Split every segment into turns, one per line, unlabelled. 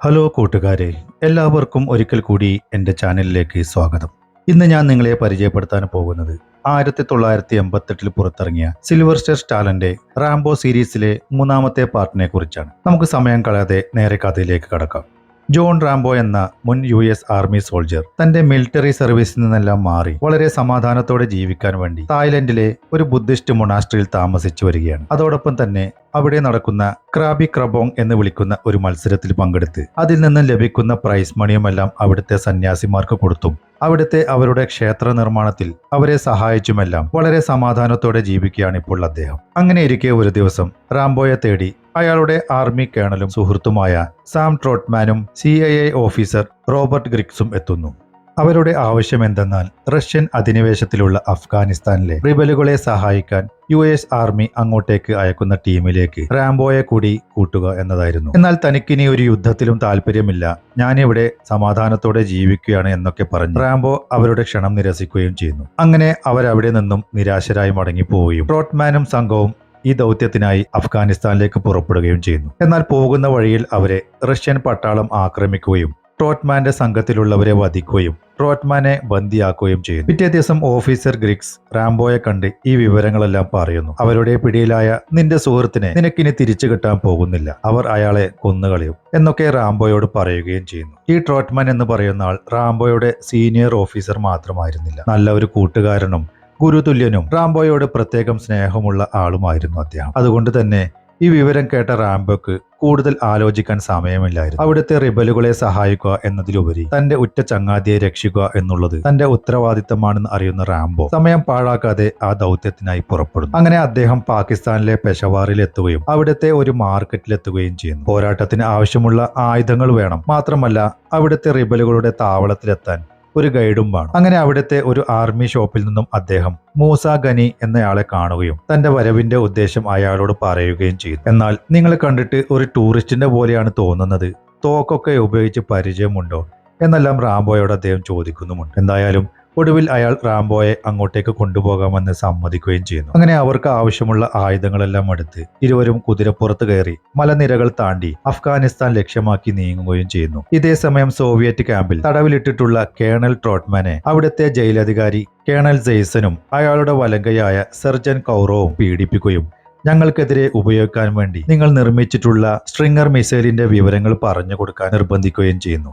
Hello കൂട്ടുകാരെ, എല്ലാവർക്കും ഒരിക്കൽ കൂടി എൻ്റെ ചാനലിലേക്ക് സ്വാഗതം. ഇന്ന് ഞാൻ നിങ്ങളെ പരിചയപ്പെടുത്താൻ പോകുന്നത് 1988 പുറത്തിറങ്ങിയ സിൽവർസ്റ്റർ സ്റ്റാലന്റെ റാംബോ സീരീസിലെ മൂന്നാമത്തെ പാർട്ടിനെ കുറിച്ചാണ്. നമുക്ക് സമയം കളയാതെ നേരെ കഥയിലേക്ക് കടക്കാം. ജോൺ റാംബോ എന്ന മുൻ US ആർമി സോൾജർ തന്റെ മിലിറ്ററി സർവീസിൽ നിന്നെല്ലാം മാറി വളരെ സമാധാനത്തോടെ ജീവിക്കാൻ വേണ്ടി തായ്ലൻഡിലെ ഒരു ബുദ്ധിസ്റ്റ് മൊണാസ്ട്രിയിൽ താമസിച്ചു വരികയാണ്. അതോടൊപ്പം തന്നെ അവിടെ നടക്കുന്ന ക്രാബി ക്രബോങ് എന്ന് വിളിക്കുന്ന ഒരു മത്സരത്തിൽ പങ്കെടുത്ത് അതിൽ നിന്നും ലഭിക്കുന്ന പ്രൈസ് മണിയുമെല്ലാം അവിടുത്തെ സന്യാസിമാർക്ക് കൊടുത്തും അവിടുത്തെ അവരുടെ ക്ഷേത്ര നിർമ്മാണത്തിൽ അവരെ സഹായിച്ചുമെല്ലാം വളരെ സമാധാനത്തോടെ ജീവിക്കുകയാണ് ഇപ്പോൾ അദ്ദേഹം. അങ്ങനെയിരിക്കെ ഒരു ദിവസം റാംബോയെ തേടി അയാളുടെ ആർമി കേണലും സുഹൃത്തുമായ സാം ട്രോട്ട്മാനും CIA ഓഫീസർ റോബർട്ട് ഗ്രിക്സും എത്തുന്നു. അവരുടെ ആവശ്യം എന്തെന്നാൽ റഷ്യൻ അധിനിവേശത്തിലുള്ള അഫ്ഗാനിസ്ഥാനിലെ റിബലുകളെ സഹായിക്കാൻ US ആർമി അങ്ങോട്ടേക്ക് അയക്കുന്ന ടീമിലേക്ക് റാംബോയെ കൂടി കൂട്ടുക എന്നതായിരുന്നു. എന്നാൽ തനിക്കിനി ഒരു യുദ്ധത്തിലും താല്പര്യമില്ല, ഞാനിവിടെ സമാധാനത്തോടെ ജീവിക്കുകയാണ് എന്നൊക്കെ പറഞ്ഞ് റാംബോ അവരുടെ ക്ഷണം നിരസിക്കുകയും ചെയ്യുന്നു. അങ്ങനെ അവരവിടെ നിന്നും നിരാശരായി മടങ്ങിപ്പോവുകയും ട്രോട്ട്മാനും സംഘവും ഈ ദൗത്യത്തിനായി അഫ്ഗാനിസ്ഥാനിലേക്ക് പുറപ്പെടുകയും ചെയ്യുന്നു. എന്നാൽ പോകുന്ന വഴിയിൽ അവരെ റഷ്യൻ പട്ടാളം ആക്രമിക്കുകയും ട്രോട്ട്മാന്റെ സംഘത്തിലുള്ളവരെ വധിക്കുകയും ട്രോട്ട്മാനെ ബന്ദിയാക്കുകയും ചെയ്യുന്നു. പിറ്റേ ദിവസം ഓഫീസർ ഗ്രിക്സ് റാംബോയെ കണ്ട് ഈ വിവരങ്ങളെല്ലാം പറയുന്നു. അവരുടെ പിടിയിലായ നിന്റെ സുഹൃത്തിനെ നിനക്കിനി തിരിച്ചു കിട്ടാൻ പോകുന്നില്ല, അവർ അയാളെ കൊന്നുകളയും എന്നൊക്കെ റാംബോയോട് പറയുകയും ചെയ്യുന്നു. ഈ ട്രോട്ട്മാൻ എന്ന് പറയുന്ന ആൾ റാംബോയുടെ സീനിയർ ഓഫീസർ മാത്രമായിരുന്നില്ല, നല്ല ഒരു കൂട്ടുകാരനും ഗുരുതുല്യനും റാംബോയോട് പ്രത്യേകം സ്നേഹമുള്ള ആളുമായിരുന്നു അദ്ദേഹം. അതുകൊണ്ട് തന്നെ ഈ വിവരം കേട്ട റാംബോക്ക് കൂടുതൽ ആലോചിക്കാൻ സമയമില്ലായിരുന്നു. അവിടുത്തെ റിബലുകളെ സഹായിക്കുക എന്നതിലുപരി തന്റെ ഉറ്റ ചങ്ങാതിയെ രക്ഷിക്കുക എന്നുള്ളത് തന്റെ ഉത്തരവാദിത്തമാണെന്ന് അറിയുന്ന റാംബോ സമയം പാഴാക്കാതെ ആ ദൗത്യത്തിനായി പുറപ്പെടുന്നു. അങ്ങനെ അദ്ദേഹം പാകിസ്ഥാനിലെ പെഷവാറിൽ എത്തുകയും അവിടുത്തെ ഒരു മാർക്കറ്റിലെത്തുകയും ചെയ്യുന്നു. പോരാട്ടത്തിന് ആവശ്യമുള്ള ആയുധങ്ങൾ വേണം, മാത്രമല്ല അവിടുത്തെ റിബലുകളുടെ താവളത്തിലെത്താൻ ഒരു ഗൈഡും വേണം. അങ്ങനെ അവിടുത്തെ ഒരു ആർമി ഷോപ്പിൽ നിന്നും അദ്ദേഹം മൂസ ഗനി എന്നയാളെ കാണുകയും തന്റെ വരവിന്റെ ഉദ്ദേശം അയാളോട് പറയുകയും ചെയ്തു. എന്നാൽ നിങ്ങൾ കണ്ടിട്ട് ഒരു ടൂറിസ്റ്റിന്റെ പോലെയാണ് തോന്നുന്നത്, തോക്കൊക്കെ ഉപയോഗിച്ച് പരിചയമുണ്ടോ എന്നെല്ലാം റാംബോയോട് അദ്ദേഹം ചോദിക്കുന്നുമുണ്ട്. എന്തായാലും ഒടുവിൽ അയാൾ റാംബോയെ അങ്ങോട്ടേക്ക് കൊണ്ടുപോകാമെന്ന് സമ്മതിക്കുകയും ചെയ്യുന്നു. അങ്ങനെ അവർക്ക് ആവശ്യമുള്ള ആയുധങ്ങളെല്ലാം എടുത്ത് ഇരുവരും കുതിരപ്പുറത്ത് കയറി മലനിരകൾ താണ്ടി അഫ്ഗാനിസ്ഥാൻ ലക്ഷ്യമാക്കി നീങ്ങുകയും ചെയ്യുന്നു. ഇതേ സമയം സോവിയറ്റ് ക്യാമ്പിൽ തടവിലിട്ടിട്ടുള്ള കേണൽ ട്രോട്ട്മാനെ അവിടുത്തെ ജയിലധികാരി കേണൽ ജെയ്സനും അയാളുടെ വലങ്കയായ സർജൻ കൗറോവും പീഡിപ്പിക്കുകയും ഞങ്ങൾക്കെതിരെ ഉപയോഗിക്കാൻ വേണ്ടി നിങ്ങൾ നിർമ്മിച്ചിട്ടുള്ള സ്ട്രിംഗർ മിസൈലിന്റെ വിവരങ്ങൾ പറഞ്ഞു കൊടുക്കാൻ നിർബന്ധിക്കുകയും ചെയ്യുന്നു.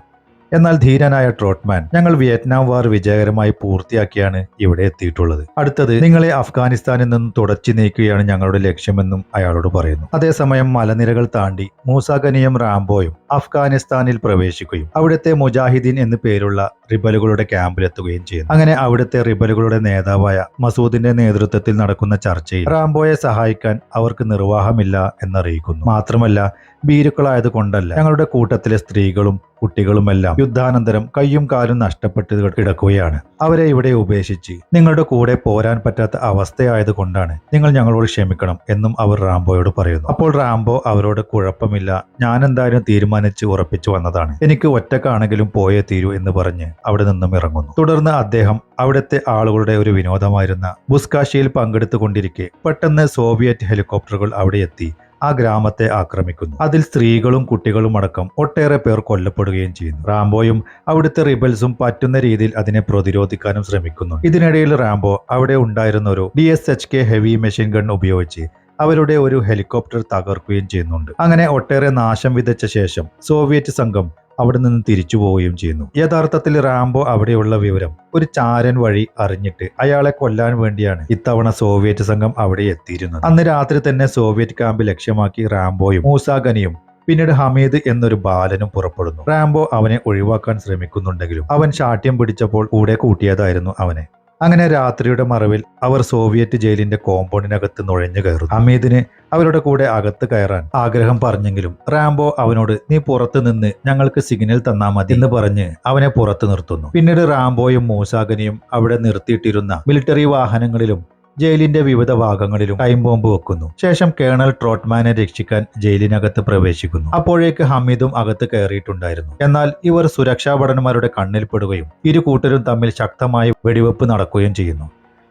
എന്നാൽ ധീരനായ ട്രോട്ട്മാൻ ഞങ്ങൾ വിയറ്റ്നാം വാർ വിജയകരമായി പൂർത്തിയാക്കിയാണ് ഇവിടെ എത്തിയിട്ടുള്ളത്, അടുത്തത് നിങ്ങളെ അഫ്ഗാനിസ്ഥാനിൽ നിന്നും തുടച്ചു നീക്കുകയാണ് ഞങ്ങളുടെ ലക്ഷ്യമെന്നും അയാളോട് പറയുന്നു. അതേസമയം മലനിരകൾ താണ്ടി മൂസ ഗനിയും റാംബോയും അഫ്ഗാനിസ്ഥാനിൽ പ്രവേശിക്കുകയും അവിടുത്തെ മുജാഹിദീൻ എന്ന് പേരുള്ള റിബലുകളുടെ ക്യാമ്പിലെത്തുകയും ചെയ്യുന്നു. അങ്ങനെ അവിടുത്തെ റിബലുകളുടെ നേതാവായ മസൂദിന്റെ നേതൃത്വത്തിൽ നടക്കുന്ന ചർച്ചയിൽ റാംബോയെ സഹായിക്കാൻ അവർക്ക് നിർവാഹമില്ല എന്നറിയിക്കുന്നു. മാത്രമല്ല ഭീരുക്കളായത് കൊണ്ടല്ല, ഞങ്ങളുടെ കൂട്ടത്തിലെ സ്ത്രീകളും കുട്ടികളുമെല്ലാം യുദ്ധാനന്തരം കയ്യും കാലും നഷ്ടപ്പെട്ട് കിടക്കുകയാണ്, അവരെ ഇവിടെ ഉപേക്ഷിച്ച് നിങ്ങളുടെ കൂടെ പോരാൻ പറ്റാത്ത അവസ്ഥയായത് കൊണ്ടാണ്, നിങ്ങൾ ഞങ്ങളോട് ക്ഷമിക്കണം എന്നും അവർ റാംബോയോട് പറയുന്നു. അപ്പോൾ റാംബോ അവരോട് കുഴപ്പമില്ല, ഞാൻ എന്തായാലും തീരുമാനിച്ച് ഉറപ്പിച്ചു വന്നതാണ്, എനിക്ക് ഒറ്റക്കാണെങ്കിലും പോയേ തീരൂ എന്ന് പറഞ്ഞ് അവിടെ നിന്നും ഇറങ്ങുന്നു. തുടർന്ന് അദ്ദേഹം അവിടുത്തെ ആളുകളുടെ ഒരു വിനോദമായിരുന്ന ബുസ്കാഷിയിൽ പങ്കെടുത്തുകൊണ്ടിരിക്കെ പെട്ടെന്ന് സോവിയറ്റ് ഹെലികോപ്റ്ററുകൾ അവിടെ എത്തി ആ ഗ്രാമത്തെ ആക്രമിക്കുന്നു. അതിൽ സ്ത്രീകളും കുട്ടികളും അടക്കം ഒട്ടേറെ പേർ കൊല്ലപ്പെടുകയും ചെയ്യുന്നു. റാംബോയും അവിടുത്തെ റിബൽസും പറ്റുന്ന രീതിയിൽ അതിനെ പ്രതിരോധിക്കാനും ശ്രമിക്കുന്നു. ഇതിനിടയിൽ റാംബോ അവിടെ ഉണ്ടായിരുന്ന ഒരു DSHK ഹെവി മെഷീൻ ഗൺ ഉപയോഗിച്ച് അവരുടെ ഒരു ഹെലികോപ്റ്റർ തകർക്കുകയും ചെയ്യുന്നുണ്ട്. അങ്ങനെ ഒട്ടേറെ നാശം വിതച്ച ശേഷം സോവിയറ്റ് സംഘം അവിടെ നിന്ന് തിരിച്ചു പോവുകയും ചെയ്യുന്നു. യഥാർത്ഥത്തിൽ റാംബോ അവിടെയുള്ള വിവരം ഒരു ചാരൻ വഴി അറിഞ്ഞിട്ട് അയാളെ കൊല്ലാൻ വേണ്ടിയാണ് ഇത്തവണ സോവിയറ്റ് സംഘം അവിടെ എത്തിയിരുന്നത്. അന്ന് രാത്രി തന്നെ സോവിയറ്റ് ക്യാമ്പ് ലക്ഷ്യമാക്കി റാംബോയും മൂസ ഗനിയും പിന്നീട് ഹമീദ് എന്നൊരു ബാലനും പുറപ്പെടുന്നു. റാംബോ അവനെ ഒഴിവാക്കാൻ ശ്രമിക്കുന്നുണ്ടെങ്കിലും അവൻ ശാഠ്യം പിടിച്ചപ്പോൾ കൂടെ കൂട്ടിയതായിരുന്നു അവനെ. അങ്ങനെ രാത്രിയുടെ മറവിൽ അവർ സോവിയറ്റ് ജയിലിന്റെ കോമ്പൗണ്ടിനകത്ത് നുഴഞ്ഞു കയറുന്നു. ഹമീദിന് അവരുടെ കൂടെ അകത്ത് കയറാൻ ആഗ്രഹം പറഞ്ഞെങ്കിലും റാംബോ അവനോട് നീ പുറത്തു നിന്ന് ഞങ്ങൾക്ക് സിഗ്നൽ തന്നാ മതി എന്ന് പറഞ്ഞ് അവനെ പുറത്തു നിർത്തുന്നു. പിന്നീട് റാംബോയും മൂസ ഗനിയും അവിടെ നിർത്തിയിട്ടിരുന്ന മിലിറ്ററി വാഹനങ്ങളിലും ജയിലിന്റെ വിവിധ ഭാഗങ്ങളിലും ടൈം ബോംബ് വെക്കുന്നു. ശേഷം കേണൽ ട്രോട്ട്മാനെ രക്ഷിക്കാൻ ജയിലിനകത്ത് പ്രവേശിക്കുന്നു. അപ്പോഴേക്ക് ഹമീദും അകത്ത് കയറിയിട്ടുണ്ടായിരുന്നു. എന്നാൽ ഇവർ സുരക്ഷാ ഭടന്മാരുടെ കണ്ണിൽപ്പെടുകയും ഇരു കൂട്ടരും തമ്മിൽ ശക്തമായ വെടിവെപ്പ് നടക്കുകയും ചെയ്യുന്നു.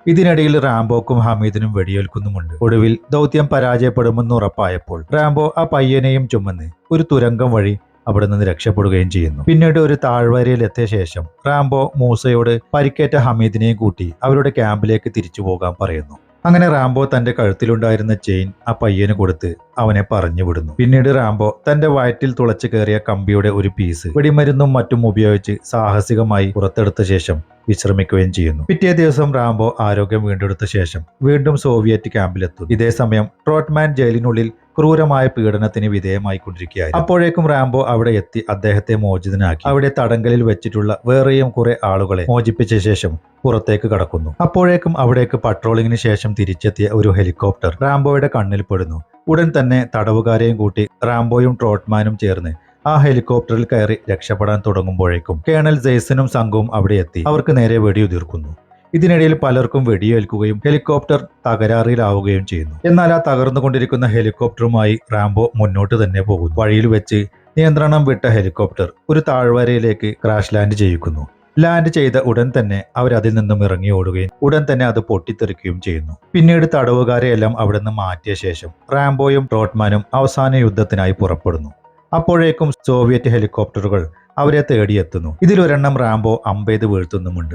ഇതിനിടയിൽ റാംബോക്കും ഹമീദിനും വെടിയേൽക്കുന്നുമുണ്ട്. ഒടുവിൽ ദൗത്യം പരാജയപ്പെടുമെന്ന് ഉറപ്പായപ്പോൾ റാംബോ ആ പയ്യനെയും ചുമന്ന് ഒരു തുരങ്കം വഴി അവിടെ നിന്ന് രക്ഷപ്പെടുകയും ചെയ്യുന്നു. പിന്നീട് ഒരു താഴ്വരയിൽ എത്തിയ ശേഷം റാംബോ മൂസയോട് പരിക്കേറ്റ ഹമീദിനെയും കൂട്ടി അവരുടെ ക്യാമ്പിലേക്ക് തിരിച്ചു പോകാൻ പറയുന്നു. അങ്ങനെ റാംബോ തന്റെ കഴുത്തിലുണ്ടായിരുന്ന ചെയിൻ ആ പയ്യന് കൊടുത്ത് അവനെ പറഞ്ഞു വിടുന്നു. പിന്നീട് റാംബോ തന്റെ വയറ്റിൽ തുളച്ചു കയറിയ കമ്പിയുടെ ഒരു പീസ് വെടിമരുന്നും മറ്റും ഉപയോഗിച്ച് സാഹസികമായി പുറത്തെടുത്ത ശേഷം വിശ്രമിക്കുകയും ചെയ്യുന്നു. പിറ്റേ ദിവസം റാംബോ ആരോഗ്യം വീണ്ടെടുത്ത ശേഷം വീണ്ടും സോവിയറ്റ് ക്യാമ്പിലെത്തുന്നു. ഇതേ സമയം ട്രോട്ട്മാൻ ജയിലിനുള്ളിൽ ക്രൂരമായ പീഡനത്തിന് വിധേയമായിക്കൊണ്ടിരിക്കുകയായിരുന്നു. അപ്പോഴേക്കും റാംബോ അവിടെ എത്തി അദ്ദേഹത്തെ മോചിതനാക്കി അവിടെ തടങ്കലിൽ വെച്ചിട്ടുള്ള വേറെയും കുറെ ആളുകളെ മോചിപ്പിച്ച ശേഷം പുറത്തേക്ക് കടക്കുന്നു. അപ്പോഴേക്കും അവിടേക്ക് പട്രോളിങ്ങിന് ശേഷം തിരിച്ചെത്തിയ ഒരു ഹെലികോപ്റ്റർ റാംബോയുടെ കണ്ണിൽ പെടുന്നു. ഉടൻ തന്നെ തടവുകാരെയും കൂട്ടി റാംബോയും ട്രോട്ട്മാനും ചേർന്ന് ആ ഹെലികോപ്റ്ററിൽ കയറി രക്ഷപ്പെടാൻ തുടങ്ങുമ്പോഴേക്കും കേണൽ ജെയ്സനും സംഘവും അവിടെ എത്തി അവർക്ക് നേരെ വെടിയുതിർക്കുന്നു. ഇതിനിടയിൽ പലർക്കും വെടിയേൽക്കുകയും ഹെലികോപ്റ്റർ തകരാറിലാവുകയും ചെയ്യുന്നു. എന്നാൽ ആ തകർന്നുകൊണ്ടിരിക്കുന്ന ഹെലികോപ്റ്ററുമായി റാംബോ മുന്നോട്ട് തന്നെ പോകുന്നു. വഴിയിൽ വെച്ച് നിയന്ത്രണം വിട്ട ഹെലികോപ്റ്റർ ഒരു താഴ്വരയിലേക്ക് ക്രാഷ് ലാൻഡ് ചെയ്യിക്കുന്നു. ലാൻഡ് ചെയ്ത ഉടൻ തന്നെ അവരതിൽ നിന്നും ഇറങ്ങി ഓടുകയും ഉടൻ തന്നെ അത് പൊട്ടിത്തെറിക്കുകയും ചെയ്യുന്നു. പിന്നീട് തടവുകാരെയെല്ലാം അവിടെ നിന്ന് മാറ്റിയ ശേഷം റാംബോയും ട്രോട്ട്മാനും അവസാന യുദ്ധത്തിനായി പുറപ്പെടുന്നു. അപ്പോഴേക്കും സോവിയറ്റ് ഹെലികോപ്റ്ററുകൾ അവരെ തേടിയെത്തുന്നു. ഇതിലൊരെണ്ണം റാംബോ അമ്പെയ്ത് വീഴ്ത്തുന്നുമുണ്ട്.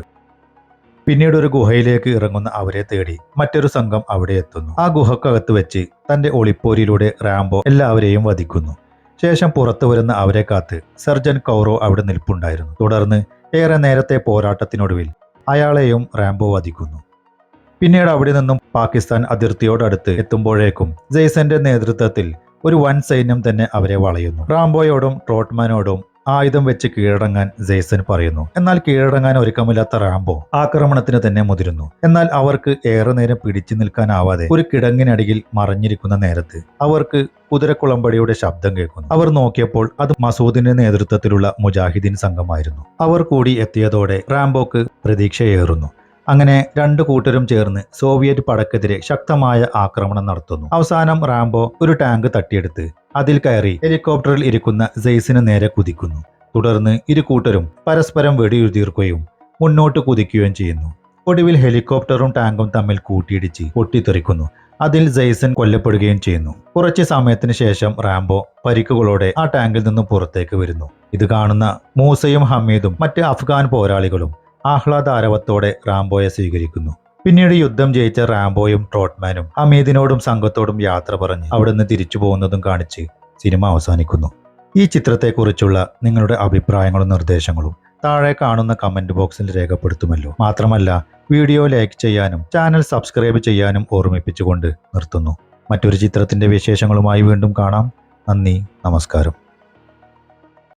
പിന്നീട് ഒരു ഗുഹയിലേക്ക് ഇറങ്ങുന്ന അവരെ തേടി മറ്റൊരു സംഘം അവിടെ എത്തുന്നു. ആ ഗുഹക്കകത്ത് വെച്ച് തന്റെ ഒളിപ്പോരിലൂടെ റാംബോ എല്ലാവരെയും വധിക്കുന്നു. ശേഷം പുറത്തു വരുന്ന അവരെ കാത്ത് സർജൻ കൗറോ അവിടെ നിൽപ്പുണ്ടായിരുന്നു. തുടർന്ന് ഏറെ നേരത്തെ പോരാട്ടത്തിനൊടുവിൽ അയാളെയും റാംബോ വധിക്കുന്നു. പിന്നീട് അവിടെ നിന്നും പാകിസ്ഥാൻ അതിർത്തിയോടടുത്ത് എത്തുമ്പോഴേക്കും ജെയ്സന്റെ നേതൃത്വത്തിൽ ഒരു വൻ സൈന്യം തന്നെ അവരെ വളയുന്നു. റാംബോയോടും ട്രോട്ട്മാനോടും ആയുധം വെച്ച് കീഴടങ്ങാൻ ജെയ്സൻ പറയുന്നു. എന്നാൽ കീഴടങ്ങാൻ ഒരുക്കമില്ലാത്ത റാംബോ ആക്രമണത്തിന് തന്നെ മുതിരുന്നു. എന്നാൽ അവർക്ക് ഏറെ നേരം പിടിച്ചു നിൽക്കാനാവാതെ ഒരു കിടങ്ങിനടിയിൽ മറഞ്ഞിരിക്കുന്ന നേരത്ത് അവർക്ക് കുതിരക്കുളമ്പടിയുടെ ശബ്ദം കേൾക്കുന്നു. അവർ നോക്കിയപ്പോൾ അത് മസൂദിന്റെ നേതൃത്വത്തിലുള്ള മുജാഹിദീൻ സംഘമായിരുന്നു. അവർ കൂടി എത്തിയതോടെ റാംബോക്ക് പ്രതീക്ഷയേറുന്നു. അങ്ങനെ രണ്ടു കൂട്ടരും ചേർന്ന് സോവിയറ്റ് പടക്കെതിരെ ശക്തമായ ആക്രമണം നടത്തുന്നു. അവസാനം റാംബോ ഒരു ടാങ്ക് തട്ടിയെടുത്ത് അതിൽ കയറി ഹെലികോപ്റ്ററിൽ ഇരിക്കുന്ന ജെയ്സിന് നേരെ കുതിക്കുന്നു. തുടർന്ന് ഇരു കൂട്ടരും പരസ്പരം വെടിയുതിർക്കുകയും മുന്നോട്ട് കുതിക്കുകയും ചെയ്യുന്നു. ഒടുവിൽ ഹെലികോപ്റ്ററും ടാങ്കും തമ്മിൽ കൂട്ടിയിടിച്ച് പൊട്ടിത്തെറിക്കുന്നു. അതിൽ ജെയ്സൻ കൊല്ലപ്പെടുകയും ചെയ്യുന്നു. കുറച്ച് സമയത്തിന് ശേഷം റാംബോ പരിക്കുകളോടെ ആ ടാങ്കിൽ നിന്നും പുറത്തേക്ക് വരുന്നു. ഇത് കാണുന്ന മൂസയും ഹമീദും മറ്റ് അഫ്ഗാൻ പോരാളികളും ആഹ്ലാദാരവത്തോടെ റാംബോയെ സ്വീകരിക്കുന്നു. പിന്നീട് യുദ്ധം ജയിച്ച റാംബോയും ട്രോട്ട്മാനും ഹമീദിനോടും സംഘത്തോടും യാത്ര പറഞ്ഞ് അവിടുന്ന് തിരിച്ചു പോകുന്നതും കാണിച്ച് സിനിമ അവസാനിക്കുന്നു. ഈ ചിത്രത്തെക്കുറിച്ചുള്ള നിങ്ങളുടെ അഭിപ്രായങ്ങളും നിർദ്ദേശങ്ങളും താഴെ കാണുന്ന കമന്റ് ബോക്സിൽ രേഖപ്പെടുത്തുമല്ലോ. മാത്രമല്ല വീഡിയോ ലൈക്ക് ചെയ്യാനും ചാനൽ സബ്സ്ക്രൈബ് ചെയ്യാനും ഓർമ്മിപ്പിച്ചുകൊണ്ട് നിർത്തുന്നു. മറ്റൊരു ചിത്രത്തിന്റെ വിശേഷങ്ങളുമായി വീണ്ടും കാണാം. നന്ദി, നമസ്കാരം.